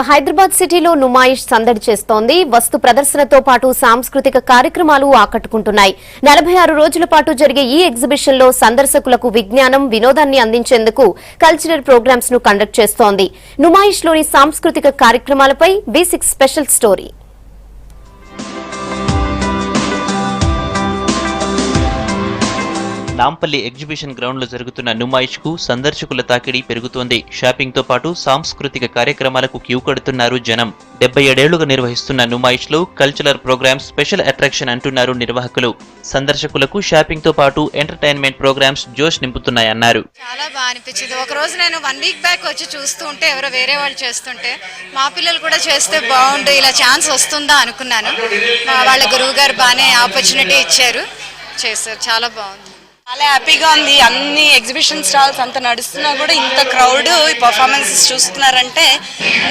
హైదరాబాద్ సిటీలో నుమాయిష్ సందడి చేస్తోంది. వస్తు ప్రదర్శనతో పాటు సాంస్కృతిక కార్యక్రమాలు ఆకట్టుకుంటున్నాయి. 46 రోజుల పాటు జరిగే ఈ ఎగ్జిబిషన్ లో సందర్శకులకు విజ్ఞానం, వినోదాన్ని అందించేందుకు కల్చరల్ ప్రోగ్రామ్స్ ను కండక్ట్ చేస్తోంది. నుమాయిష్ లోని సాంస్కృతిక కార్యక్రమాలపై B6 special story. Nampally exhibition ground లో జరుగుతున్న నుమాయిష్ కు సందర్శకుల తాకిడి పెరుగుతోంది. షాపింగ్ తో పాటు సాంస్కృతిక కార్యక్రమాలకు క్యూ కడుతున్నారు జనం. 77 ఏళ్లుగా నిర్వహిస్తున్న నుమాయిష్ లో కల్చరల్ ప్రోగ్రామ్స్ స్పెషల్ అట్రాక్షన్ అంటున్నారు నిర్వాహకులు. సందర్శకులకు షాపింగ్ తో పాటు ఎంటర్టైన్మెంట్ ప్రోగ్రామ్స్ జోష్ నింపుతున్నాయన్నారు. చాలా బాగా అనిపించింది. ఒక రోజు నేను 1 వీక్ బ్యాక్ వచ్చి చూస్తూ ఉంటే ఎవరో వేరే వాళ్ళు చేస్తుంటే మా పిల్లలు కూడా చేస్తే బాగుండు, ఇలా ఛాన్స్ వస్తుందా అనుకున్నాను. వాళ్ళ గురువు గారు బాగానే ఆపర్చునిటీ ఇచ్చారు, చేశారు. చాలా బాగుంది, చాలా హ్యాపీగా ఉంది. అన్ని ఎగ్జిబిషన్ స్టాల్స్ అంత నడుస్తున్నా కూడా ఇంత క్రౌడ్ పర్ఫార్మెన్సెస్ చూస్తున్నారంటే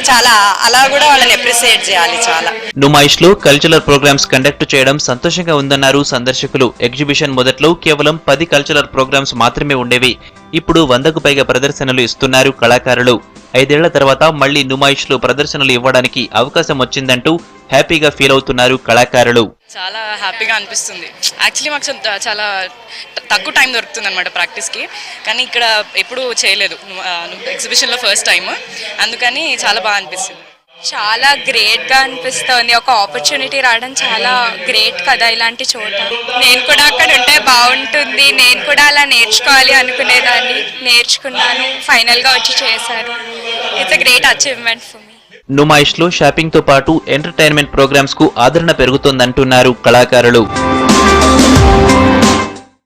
చాలా, అలా కూడా వాళ్ళని అప్రిషియేట్ చేయాలి. చాలా నుమాయిష్ లో కల్చరల్ ప్రోగ్రామ్స్ కండక్ట్ చేయడం సంతోషంగా ఉందన్నారు సందర్శకులు. ఎగ్జిబిషన్ మొదట్లో కేవలం 10 కల్చరల్ ప్రోగ్రామ్స్ మాత్రమే ఉండేవి. ఇప్పుడు 100కు పైగా ప్రదర్శనలు ఇస్తున్నారు కళాకారులు. 5 ఏళ్ల తర్వాత మళ్లీ నుమాయిష్ లో ప్రదర్శనలు ఇవ్వడానికి అవకాశం వచ్చిందంటూ హ్యాపీగా ఫీల్ అవుతున్నారు కళాకారులు. చాలా హ్యాపీగా అనిపిస్తుంది. యాక్చువల్లీ మాకు చాలా తక్కువ టైం దొరుకుతుంది అనమాట ప్రాక్టీస్కి, కానీ ఇక్కడ ఎప్పుడూ చేయలేదు. ఎగ్జిబిషన్లో ఫస్ట్ టైం, అందుకని చాలా బాగా అనిపిస్తుంది. చాలా గ్రేట్గా అనిపిస్తుంది. ఒక ఆపర్చునిటీ రావడం చాలా గ్రేట్ కదా ఇలాంటి చోట. నేను కూడా అక్కడ ఉంటే బాగుంటుంది, నేను కూడా అలా నేర్చుకోవాలి అనుకునేదాన్ని. నేర్చుకున్నాను, ఫైనల్గా వచ్చి చేశాను. It's a great achievement for me. Numaish లో షాపింగ్ తో పాటు ఎంటర్టైన్మెంట్ ప్రోగ్రామ్స్ కు ఆదరణ పెరుగుతోందంటున్నారు కళాకారులు.